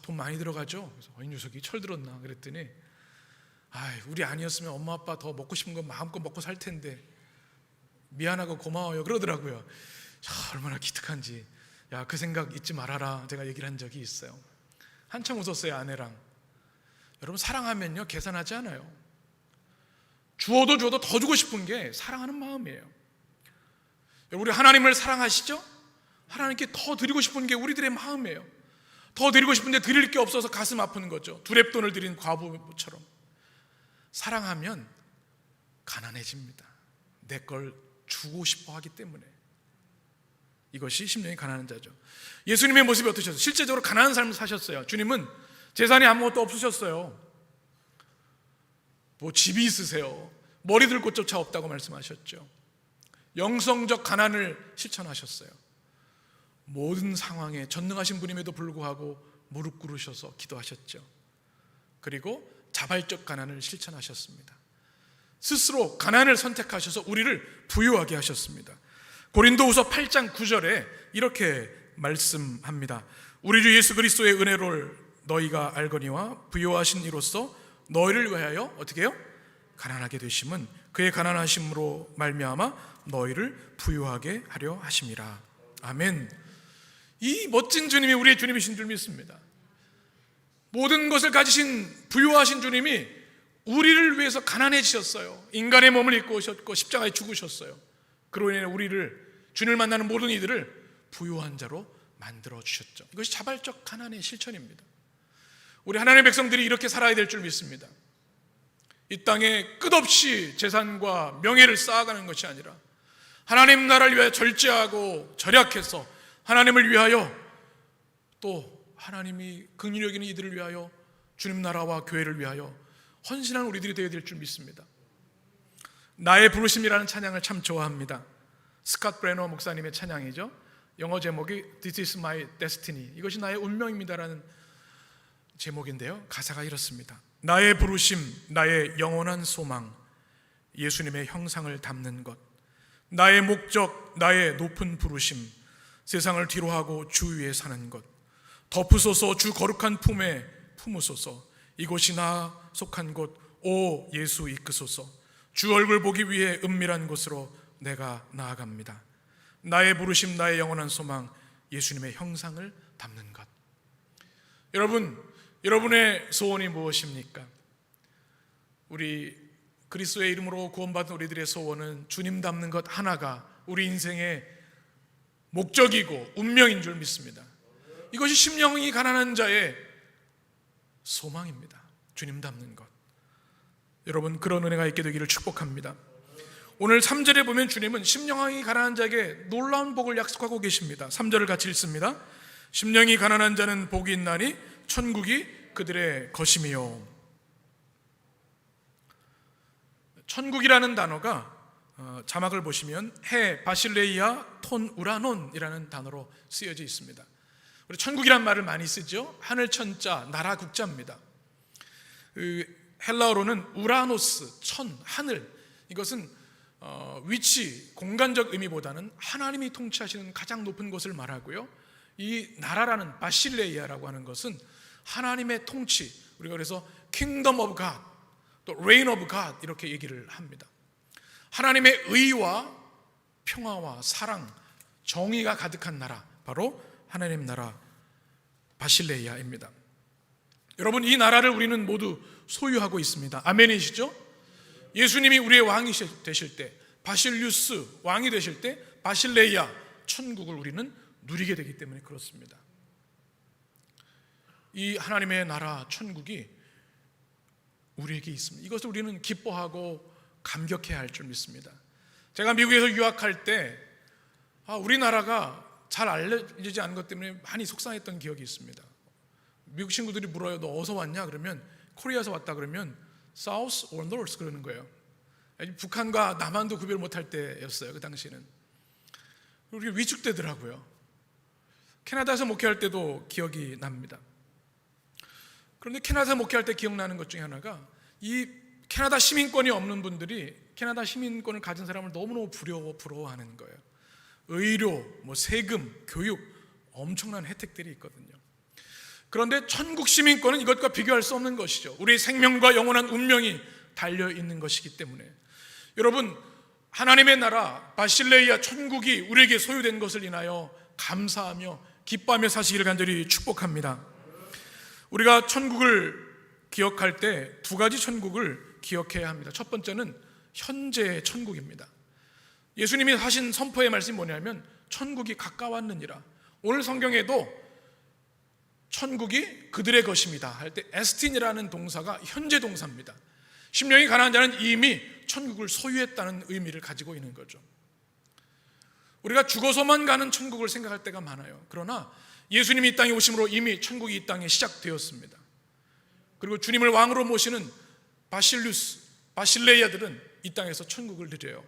돈 많이 들어가죠? 그래서 이 녀석이 철들었나 그랬더니 우리 아니었으면 엄마 아빠 더 먹고 싶은 거 마음껏 먹고 살 텐데 미안하고 고마워요 그러더라고요. 얼마나 기특한지. 야, 그 생각 잊지 말아라 제가 얘기를 한 적이 있어요. 한참 웃었어요, 아내랑. 여러분, 사랑하면요 계산하지 않아요. 주어도 더 주고 싶은 게 사랑하는 마음이에요. 우리 하나님을 사랑하시죠? 하나님께 더 드리고 싶은 게 우리들의 마음이에요. 더 드리고 싶은데 드릴 게 없어서 가슴 아픈 거죠. 두렙돈을 드린 과부처럼. 사랑하면 가난해집니다. 내 걸 주고 싶어 하기 때문에. 이것이 심령이 가난한 자죠. 예수님의 모습이 어떠셨어요? 실제적으로 가난한 삶을 사셨어요. 주님은 재산이 아무것도 없으셨어요. 뭐 집이 있으세요. 머리 들 곳조차 없다고 말씀하셨죠. 영성적 가난을 실천하셨어요. 모든 상황에 전능하신 분임에도 불구하고 무릎 꿇으셔서 기도하셨죠. 그리고 자발적 가난을 실천하셨습니다. 스스로 가난을 선택하셔서 우리를 부유하게 하셨습니다. 고린도후서 8장 9절에 이렇게 말씀합니다. 우리 주 예수 그리스도의 은혜를 너희가 알거니와 부유하신 이로써 너희를 위하여 어떻게 해요? 가난하게 되심은 그의 가난하심으로 말미암아 너희를 부유하게 하려 하심이라. 아멘. 이 멋진 주님이 우리의 주님이신 줄 믿습니다. 모든 것을 가지신 부유하신 주님이 우리를 위해서 가난해지셨어요. 인간의 몸을 입고 오셨고 십자가에 죽으셨어요. 그로 인해 우리를, 주님을 만나는 모든 이들을 부유한 자로 만들어 주셨죠. 이것이 자발적 가난의 실천입니다. 우리 하나님의 백성들이 이렇게 살아야 될 줄 믿습니다. 이 땅에 끝없이 재산과 명예를 쌓아가는 것이 아니라 하나님 나라를 위하여 절제하고 절약해서 하나님을 위하여, 또 하나님이 긍휼히 여기는 이들을 위하여, 주님 나라와 교회를 위하여 헌신한 우리들이 되어야 될 줄 믿습니다. 나의 부르심이라는 찬양을 참 좋아합니다. 스캇 브레너 목사님의 찬양이죠. 영어 제목이 This is my destiny, 이것이 나의 운명입니다라는 제목인데요, 가사가 이렇습니다. 나의 부르심, 나의 영원한 소망, 예수님의 형상을 담는 것. 나의 목적, 나의 높은 부르심, 세상을 뒤로하고 주 위에 사는 것. 덮으소서 주 거룩한 품에 품으소서. 이곳이 나 속한 곳, 오 예수 이끄소서. 주 얼굴 보기 위해 은밀한 곳으로 내가 나아갑니다. 나의 부르심, 나의 영원한 소망, 예수님의 형상을 담는 것. 여러분, 여러분의 소원이 무엇입니까? 우리 그리스도의 이름으로 구원받은 우리들의 소원은 주님 닮는 것 하나가 우리 인생의 목적이고 운명인 줄 믿습니다. 이것이 심령이 가난한 자의 소망입니다. 주님 닮는 것. 여러분, 그런 은혜가 있게 되기를 축복합니다. 오늘 3절에 보면 주님은 심령이 가난한 자에게 놀라운 복을 약속하고 계십니다. 3절을 같이 읽습니다. 심령이 가난한 자는 복이 있나니 천국이 그들의 것임이요. 천국이라는 단어가 자막을 보시면 해 바실레이아 톤 우라논이라는 단어로 쓰여져 있습니다. 우리 천국이란 말을 많이 쓰죠. 하늘 천자, 나라 국자입니다. 헬라어로는 우라노스, 천, 하늘. 이것은 위치, 공간적 의미보다는 하나님이 통치하시는 가장 높은 곳을 말하고요, 이 나라라는 바실레이아라고 하는 것은 하나님의 통치, 우리가 그래서 Kingdom of God, 또 Reign of God 이렇게 얘기를 합니다. 하나님의 의와 평화와 사랑, 정의가 가득한 나라, 바로 하나님 나라 바실레이아입니다. 여러분, 이 나라를 우리는 모두 소유하고 있습니다. 아멘이시죠? 예수님이 우리의 왕이 되실 때, 바실리우스 왕이 되실 때 바실레이아 천국을 우리는 누리게 되기 때문에 그렇습니다. 이 하나님의 나라 천국이 우리에게 있습니다. 이것을 우리는 기뻐하고 감격해야 할 줄 믿습니다. 제가 미국에서 유학할 때 우리나라가 잘 알려지지 않은 것 때문에 많이 속상했던 기억이 있습니다. 미국 친구들이 물어요. 너 어디서 왔냐? 그러면 코리아에서 왔다 그러면 South or North 그러는 거예요. 북한과 남한도 구별 못할 때였어요. 그 당시에는. 그리고 위축되더라고요. 캐나다에서 목회할 때도 기억이 납니다. 그런데 캐나다에서 목회할 때 기억나는 것 중에 하나가, 이 캐나다 시민권이 없는 분들이 캐나다 시민권을 가진 사람을 너무너무 부러워하는 거예요. 의료, 세금, 교육, 엄청난 혜택들이 있거든요. 그런데 천국 시민권은 이것과 비교할 수 없는 것이죠. 우리의 생명과 영원한 운명이 달려있는 것이기 때문에, 여러분, 하나님의 나라 바실레이아 천국이 우리에게 소유된 것을 인하여 감사하며 기뻐하며 사시기를 간절히 축복합니다. 우리가 천국을 기억할 때 두 가지 천국을 기억해야 합니다. 첫 번째는 현재의 천국입니다. 예수님이 하신 선포의 말씀이 뭐냐면 천국이 가까웠느니라. 오늘 성경에도 천국이 그들의 것입니다 할 때 에스틴이라는 동사가 현재 동사입니다. 심령이 가난한 자는 이미 천국을 소유했다는 의미를 가지고 있는 거죠. 우리가 죽어서만 가는 천국을 생각할 때가 많아요. 그러나 예수님이 이 땅에 오심으로 이미 천국이 이 땅에 시작되었습니다. 그리고 주님을 왕으로 모시는 바실리우스, 바실레이아들은 이 땅에서 천국을 누려요.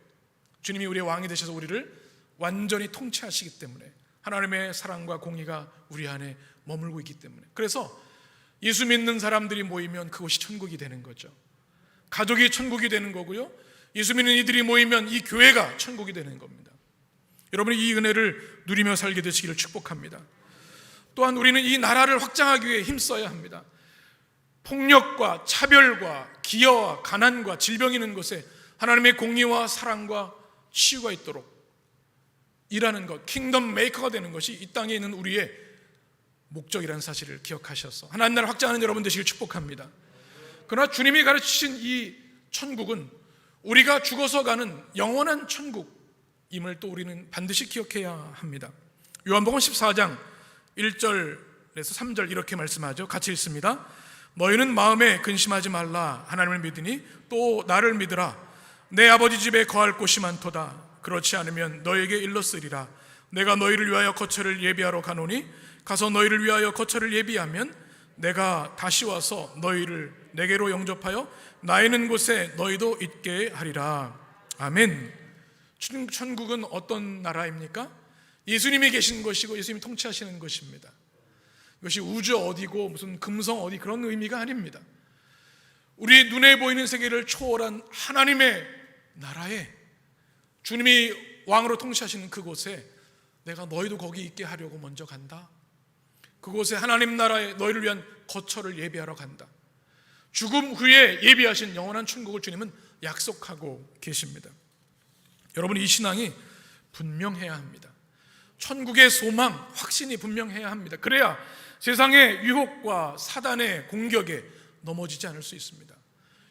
주님이 우리의 왕이 되셔서 우리를 완전히 통치하시기 때문에, 하나님의 사랑과 공의가 우리 안에 머물고 있기 때문에, 그래서 예수 믿는 사람들이 모이면 그곳이 천국이 되는 거죠. 가족이 천국이 되는 거고요, 예수 믿는 이들이 모이면 이 교회가 천국이 되는 겁니다. 여러분이 이 은혜를 누리며 살게 되시기를 축복합니다. 또한 우리는 이 나라를 확장하기 위해 힘써야 합니다. 폭력과 차별과 기여와 가난과 질병이 있는 곳에 하나님의 공의와 사랑과 치유가 있도록 일하는 것, 킹덤 메이커가 되는 것이 이 땅에 있는 우리의 목적이라는 사실을 기억하셔서 하나님 나라 확장하는 여러분 되시길 축복합니다. 그러나 주님이 가르치신 이 천국은 우리가 죽어서 가는 영원한 천국임을 또 우리는 반드시 기억해야 합니다. 요한복음 14장 1절에서 3절 이렇게 말씀하죠. 같이 읽습니다. 너희는 마음에 근심하지 말라. 하나님을 믿으니 또 나를 믿으라. 내 아버지 집에 거할 곳이 많도다. 그렇지 않으면 너에게 일렀으리라. 내가 너희를 위하여 거처를 예비하러 가노니 가서 너희를 위하여 거처를 예비하면 내가 다시 와서 너희를 내게로 영접하여 나 있는 곳에 너희도 있게 하리라. 아멘. 천국은 어떤 나라입니까? 예수님이 계신 것이고 예수님이 통치하시는 것입니다. 이것이 우주 어디고 무슨 금성 어디 그런 의미가 아닙니다. 우리 눈에 보이는 세계를 초월한 하나님의 나라에, 주님이 왕으로 통치하시는 그곳에 내가 너희도 거기 있게 하려고 먼저 간다. 그곳에 하나님 나라에 너희를 위한 거처를 예비하러 간다. 죽음 후에 예비하신 영원한 천국을 주님은 약속하고 계십니다. 여러분, 이 신앙이 분명해야 합니다. 천국의 소망, 확신이 분명해야 합니다. 그래야 세상의 유혹과 사단의 공격에 넘어지지 않을 수 있습니다.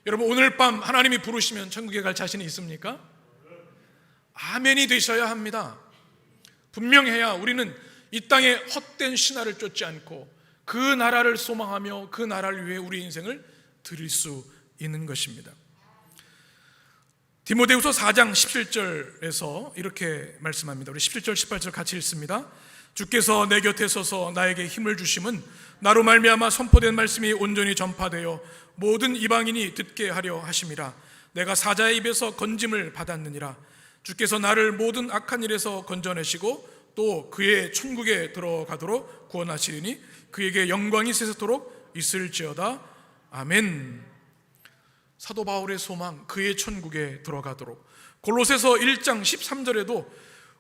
여러분, 오늘 밤 하나님이 부르시면 천국에 갈 자신이 있습니까? 아멘이 되셔야 합니다. 분명해야 우리는 이 땅에 헛된 신화를 쫓지 않고 그 나라를 소망하며 그 나라를 위해 우리 인생을 드릴 수 있는 것입니다. 디모데후서 4장 17절에서 이렇게 말씀합니다. 우리 17절 18절 같이 읽습니다. 주께서 내 곁에 서서 나에게 힘을 주심은 나로 말미암아 선포된 말씀이 온전히 전파되어 모든 이방인이 듣게 하려 하심이라. 내가 사자의 입에서 건짐을 받았느니라. 주께서 나를 모든 악한 일에서 건져내시고 또 그의 천국에 들어가도록 구원하시리니 그에게 영광이 세세토록 있을지어다. 아멘. 사도 바울의 소망, 그의 천국에 들어가도록. 골로새서 1장 13절에도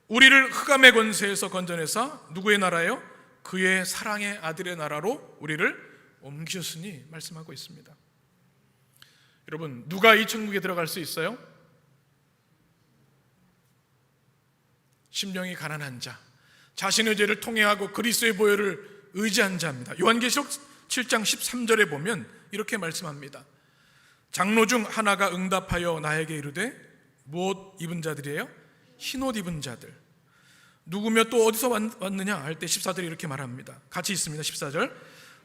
우리를 흑암의 권세에서 건져내사 누구의 나라예요? 그의 사랑의 아들의 나라로 우리를 옮기셨으니 말씀하고 있습니다. 여러분, 누가 이 천국에 들어갈 수 있어요? 심령이 가난한 자, 자신의 죄를 통회하고 그리스도의 보혈을 의지한 자입니다. 요한계시록 7장 13절에 보면 이렇게 말씀합니다. 장로 중 하나가 응답하여 나에게 이르되 무엇 입은 자들이에요? 흰옷 입은 자들. 누구며 또 어디서 왔느냐 할 때 14절에 이렇게 말합니다. 같이 있습니다. 14절.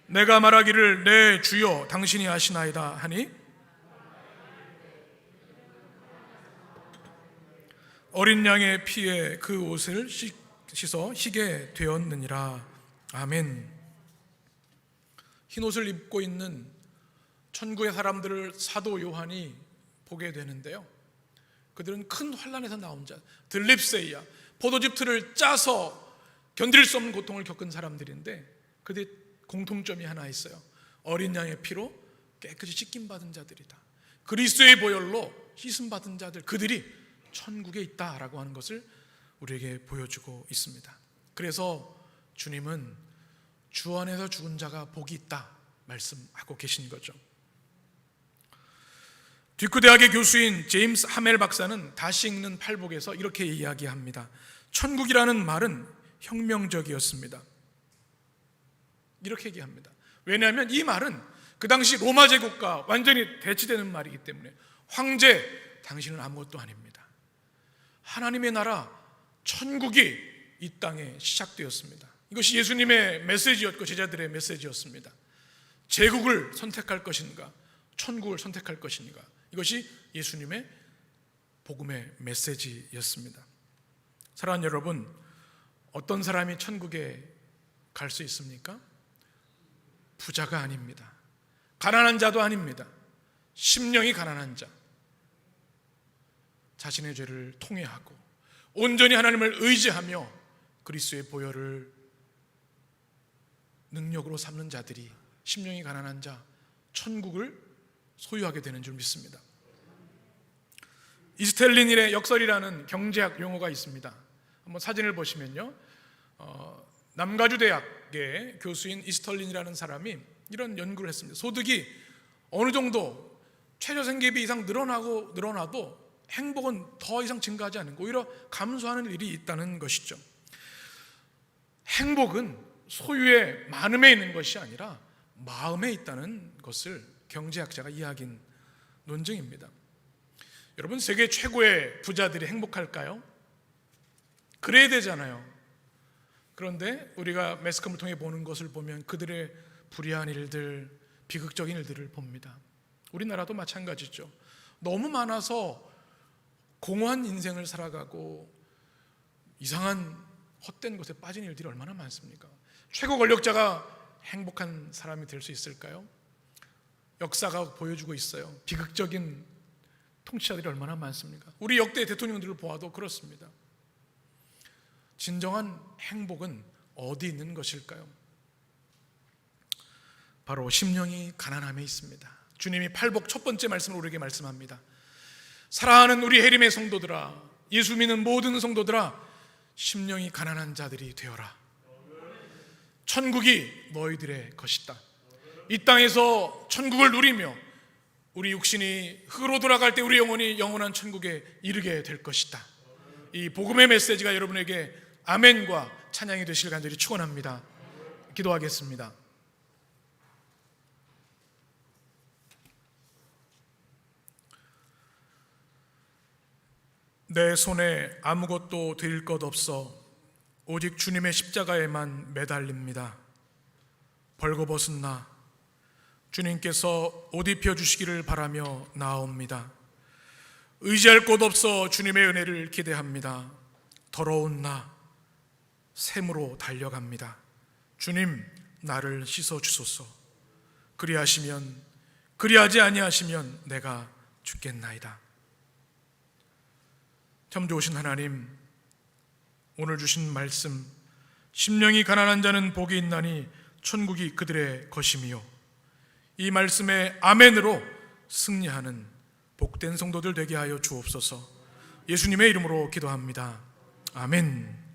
내가 말하기를 내 주여 당신이 아시나이다 하니 어린 양의 피에 그 옷을 씻어 희게 되었느니라. 아멘. 흰 옷을 입고 있는 천국의 사람들을 사도 요한이 보게 되는데요, 그들은 큰 환난에서 나온 자, 들립세이야, 포도즙 틀을 짜서 견딜 수 없는 고통을 겪은 사람들인데 그들의 공통점이 하나 있어요. 어린 양의 피로 깨끗이 씻김받은 자들이다. 그리스도의 보혈로 씻음받은 자들, 그들이 천국에 있다라고 하는 것을 우리에게 보여주고 있습니다. 그래서 주님은 주 안에서 죽은 자가 복이 있다 말씀하고 계신 거죠. 듀크 대학의 교수인 제임스 하멜 박사는 다시 읽는 팔복에서 이렇게 이야기합니다. 천국이라는 말은 혁명적이었습니다. 이렇게 얘기합니다. 왜냐하면 이 말은 그 당시 로마 제국과 완전히 대치되는 말이기 때문에, 황제, 당신은 아무것도 아닙니다. 하나님의 나라, 천국이 이 땅에 시작되었습니다. 이것이 예수님의 메시지였고 제자들의 메시지였습니다. 제국을 선택할 것인가, 천국을 선택할 것인가, 이것이 예수님의 복음의 메시지였습니다. 사랑하는 여러분, 어떤 사람이 천국에 갈 수 있습니까? 부자가 아닙니다. 가난한 자도 아닙니다. 심령이 가난한 자, 자신의 죄를 통회하고 온전히 하나님을 의지하며 그리스도의 보혈을 능력으로 삼는 자들이, 심령이 가난한 자, 천국을 소유하게 되는 줄 믿습니다. 이스텔린일의 역설이라는 경제학 용어가 있습니다. 한번 사진을 보시면요, 남가주 대학의 교수인 이스털린이라는 사람이 이런 연구를 했습니다. 소득이 어느 정도 최저생계비 이상 늘어나도 행복은 더 이상 증가하지 않는 거, 오히려 감소하는 일이 있다는 것이죠. 행복은 소유의 많음에 있는 것이 아니라 마음에 있다는 것을 경제학자가 이야기한 논증입니다. 여러분, 세계 최고의 부자들이 행복할까요? 그래야 되잖아요. 그런데 우리가 매스컴을 통해 보는 것을 보면 그들의 불의한 일들, 비극적인 일들을 봅니다. 우리나라도 마찬가지죠. 너무 많아서 공허한 인생을 살아가고 이상한 헛된 곳에 빠진 일들이 얼마나 많습니까? 최고 권력자가 행복한 사람이 될 수 있을까요? 역사가 보여주고 있어요. 비극적인 통치자들이 얼마나 많습니까? 우리 역대 대통령들을 보아도 그렇습니다. 진정한 행복은 어디 있는 것일까요? 바로 심령이 가난함에 있습니다. 주님이 팔복 첫 번째 말씀을 우리에게 말씀합니다. 사랑하는 우리 해림의 성도들아, 예수 믿는 모든 성도들아, 심령이 가난한 자들이 되어라. 천국이 너희들의 것이다. 이 땅에서 천국을 누리며 우리 육신이 흙으로 돌아갈 때 우리 영혼이 영원한 천국에 이르게 될 것이다. 이 복음의 메시지가 여러분에게 아멘과 찬양이 되시길 간절히 축원합니다. 기도하겠습니다. 내 손에 아무것도 드릴 것 없어 오직 주님의 십자가에만 매달립니다. 벌거벗은 나, 주님께서 옷 입혀주시기를 바라며 나아옵니다. 의지할 곳 없어 주님의 은혜를 기대합니다. 더러운 나, 샘으로 달려갑니다. 주님, 나를 씻어주소서. 그리하지 아니하시면 내가 죽겠나이다. 참 좋으신 하나님, 오늘 주신 말씀, 심령이 가난한 자는 복이 있나니 천국이 그들의 것이며, 이 말씀의 아멘으로 승리하는 복된 성도들 되게 하여 주옵소서. 예수님의 이름으로 기도합니다. 아멘.